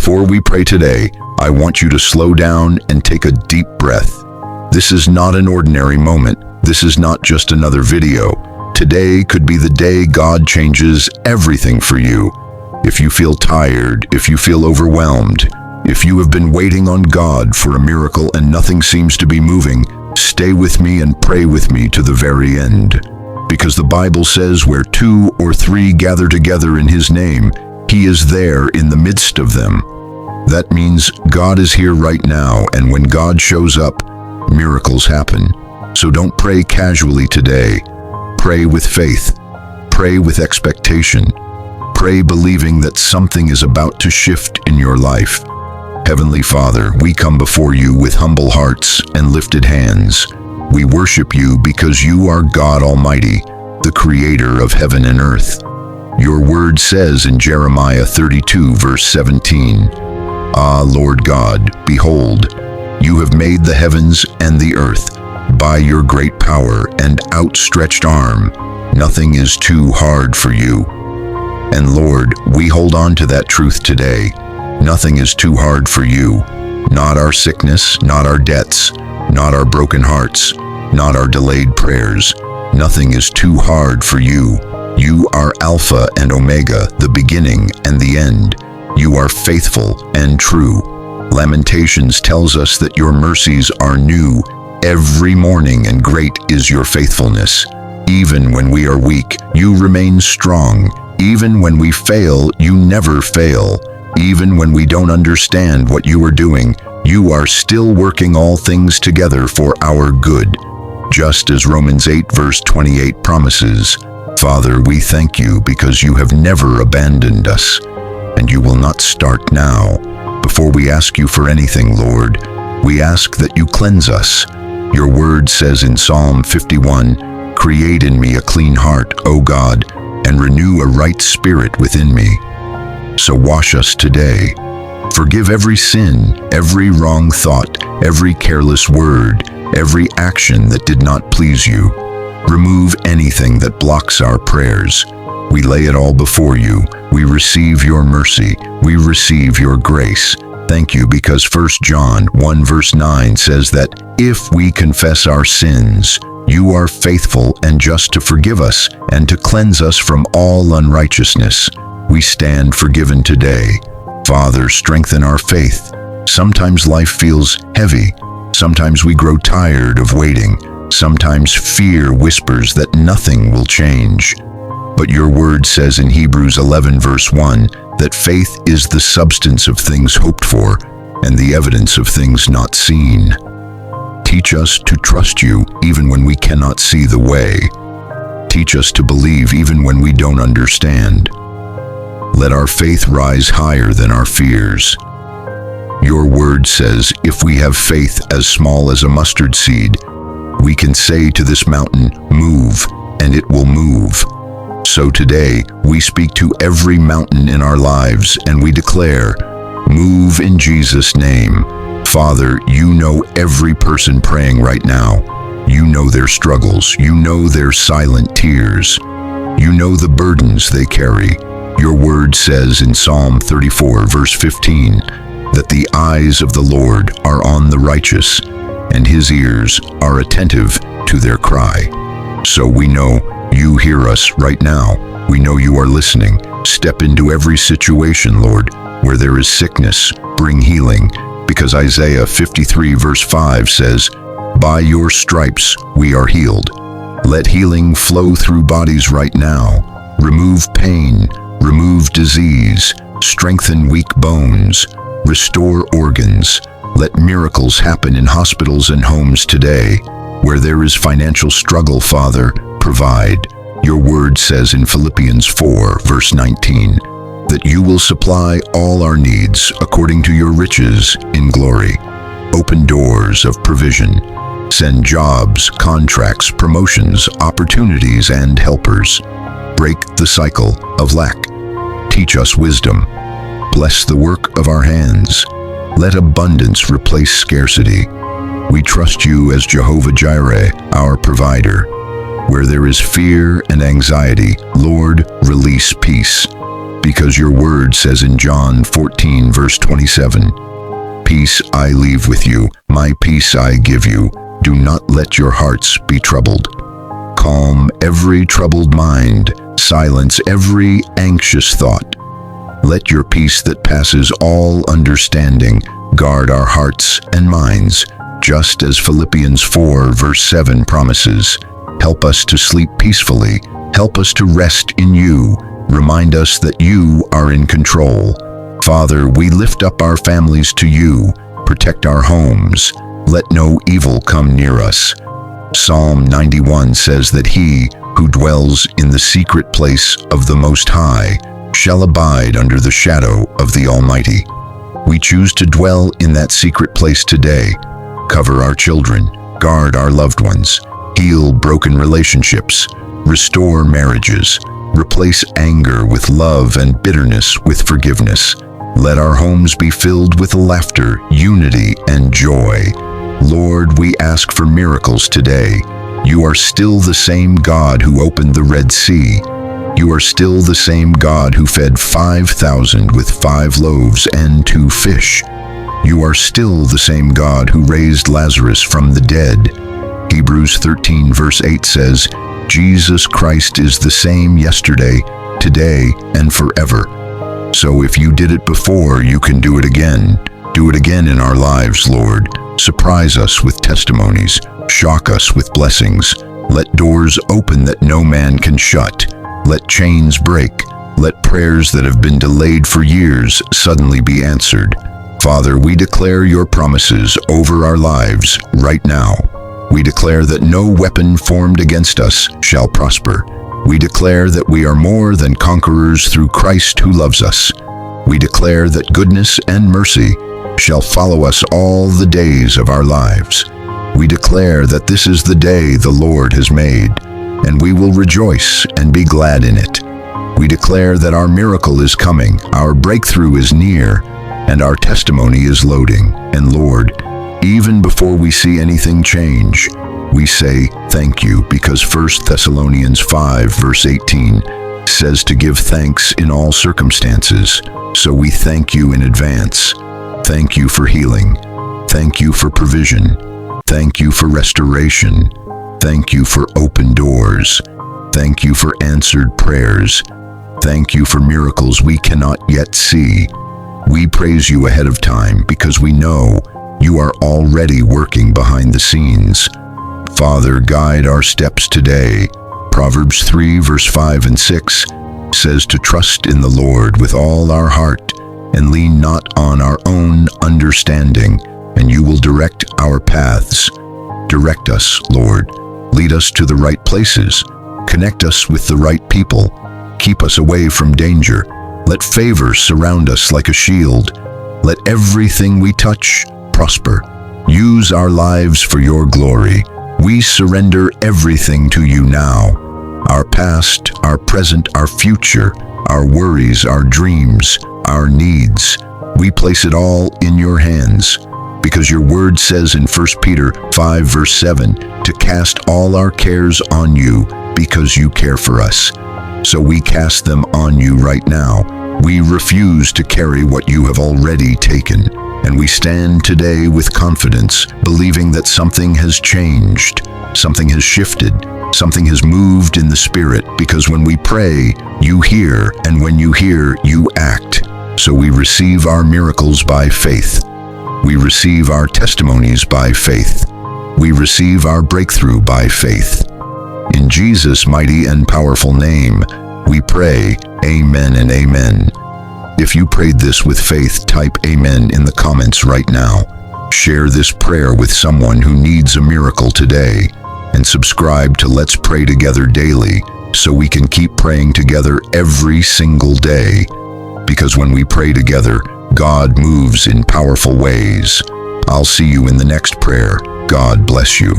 Before we pray today, I want you to slow down and take a deep breath. This is not an ordinary moment. This is not just another video. Today could be the day God changes everything for you. If you feel tired, if you feel overwhelmed, if you have been waiting on God for a miracle and nothing seems to be moving, stay with me and pray with me to the very end. Because the Bible says where 2 or 3 gather together in His name, He is there in the midst of them. That means God is here right now, and when God shows up, miracles happen. So don't pray casually today. Pray with faith. Pray with expectation. Pray believing that something is about to shift in your life. Heavenly Father, we come before you with humble hearts and lifted hands. We worship you because you are God Almighty, the Creator of heaven and earth. Your word says in Jeremiah 32, verse 17, "Ah, Lord God, behold, you have made the heavens and the earth by your great power and outstretched arm. Nothing is too hard for you." And Lord, we hold on to that truth today. Nothing is too hard for you. Not our sickness, not our debts, not our broken hearts, not our delayed prayers. Nothing is too hard for you. You are Alpha and Omega, the beginning and the end. You are faithful and true. Lamentations tells us that your mercies are new every morning, and great is your faithfulness. Even when we are weak, you remain strong. Even when we fail, you never fail. Even when we don't understand what you are doing, you are still working all things together for our good. Just as Romans 8 verse 28 promises, Father, we thank you because you have never abandoned us, and you will not start now. Before we ask you for anything, Lord, we ask that you cleanse us. Your word says in Psalm 51, "Create in me a clean heart, O God, and renew a right spirit within me." So wash us today. Forgive every sin, every wrong thought, every careless word, every action that did not please you. Remove anything that blocks our prayers. We lay it all before you. We receive your mercy. We receive your grace. Thank you because 1 John 1 verse 9 says that if we confess our sins, you are faithful and just to forgive us and to cleanse us from all unrighteousness. We stand forgiven today. Father, strengthen our faith. Sometimes life feels heavy. Sometimes we grow tired of waiting. Sometimes fear whispers that nothing will change. But your word says in Hebrews 11 verse 1 that faith is the substance of things hoped for and the evidence of things not seen. Teach us to trust you even when we cannot see the way. Teach us to believe even when we don't understand. Let our faith rise higher than our fears. Your word says if we have faith as small as a mustard seed, we can say to this mountain, "Move," and it will move. So today, we speak to every mountain in our lives and we declare, "Move in Jesus' name." Father, you know every person praying right now. You know their struggles. You know their silent tears. You know the burdens they carry. Your word says in Psalm 34 verse 15 that the eyes of the Lord are on the righteous and his ears are attentive to their cry. So we know you hear us right now. We know you are listening. Step into every situation, Lord, where there is sickness, bring healing, because Isaiah 53 verse 5 says, "By your stripes we are healed." Let healing flow through bodies right now. Remove pain, remove disease, strengthen weak bones, restore organs. Let miracles happen in hospitals and homes today. Where there is financial struggle, Father, provide. Your word says in Philippians 4, verse 19, that you will supply all our needs according to your riches in glory. Open doors of provision. Send jobs, contracts, promotions, opportunities, and helpers. Break the cycle of lack. Teach us wisdom. Bless the work of our hands. Let abundance replace scarcity. We trust you as Jehovah Jireh, our provider. Where there is fear and anxiety, Lord, release peace. because your word says in John 14, verse 27, "Peace I leave with you, my peace I give you. Do not let your hearts be troubled." Calm every troubled mind, silence every anxious thought. Let your peace that passes all understanding guard our hearts and minds, just as Philippians 4, verse 7 promises. Help us to sleep peacefully. Help us to rest in you. Remind us that you are in control. Father, we lift up our families to you. Protect our homes. Let no evil come near us. Psalm 91 says that he who dwells in the secret place of the Most High shall abide under the shadow of the Almighty. We choose to dwell in that secret place today. Cover our children, guard our loved ones, heal broken relationships, restore marriages, replace anger with love and bitterness with forgiveness. Let our homes be filled with laughter, unity, and joy. Lord, we ask for miracles today. You are still the same God who opened the Red Sea. You are still the same God who fed 5,000 with 5 loaves and 2 fish. You are still the same God who raised Lazarus from the dead. Hebrews 13 verse 8 says, Jesus Christ is the same yesterday, today, and forever. So if you did it before, you can do it again. Do it again in our lives, Lord. Surprise us with testimonies. Shock us with blessings. Let doors open that no man can shut. Let chains break. Let prayers that have been delayed for years suddenly be answered. Father, we declare your promises over our lives right now. We declare that no weapon formed against us shall prosper. We declare that we are more than conquerors through Christ who loves us. We declare that goodness and mercy shall follow us all the days of our lives. We declare that this is the day the Lord has made, and we will rejoice and be glad in it. We declare that our miracle is coming, our breakthrough is near, and our testimony is loading. And Lord, even before we see anything change, we say thank you, because 1 Thessalonians 5 verse 18 says to give thanks in all circumstances. So we thank you in advance. Thank you for healing. Thank you for provision. Thank you for restoration. Thank you for open doors. Thank you for answered prayers. Thank you for miracles we cannot yet see. We praise you ahead of time because we know you are already working behind the scenes. Father, guide our steps today. Proverbs 3 verse 5 and 6 says to trust in the Lord with all our heart and lean not on our own understanding, and you will direct our paths. Direct us, Lord. Lead us to the right places. Connect us with the right people. Keep us away from danger. Let favor surround us like a shield. Let everything we touch prosper. Use our lives for your glory. We surrender everything to you now. Our past, our present, our future, our worries, our dreams, our needs. We place it all in your hands, because your word says in 1 Peter 5 verse 7 to cast all our cares on you because you care for us. So we cast them on you right now. We refuse to carry what you have already taken, and we stand today with confidence, believing that something has changed, something has shifted, something has moved in the Spirit, because when we pray, you hear, and when you hear, you act. So we receive our miracles by faith. We receive our testimonies by faith. We receive our breakthrough by faith. In Jesus' mighty and powerful name, we pray, amen and amen. If you prayed this with faith, type amen in the comments right now. Share this prayer with someone who needs a miracle today, and subscribe to Let's Pray Together daily so we can keep praying together every single day. Because when we pray together, God moves in powerful ways. I'll see you in the next prayer. God bless you.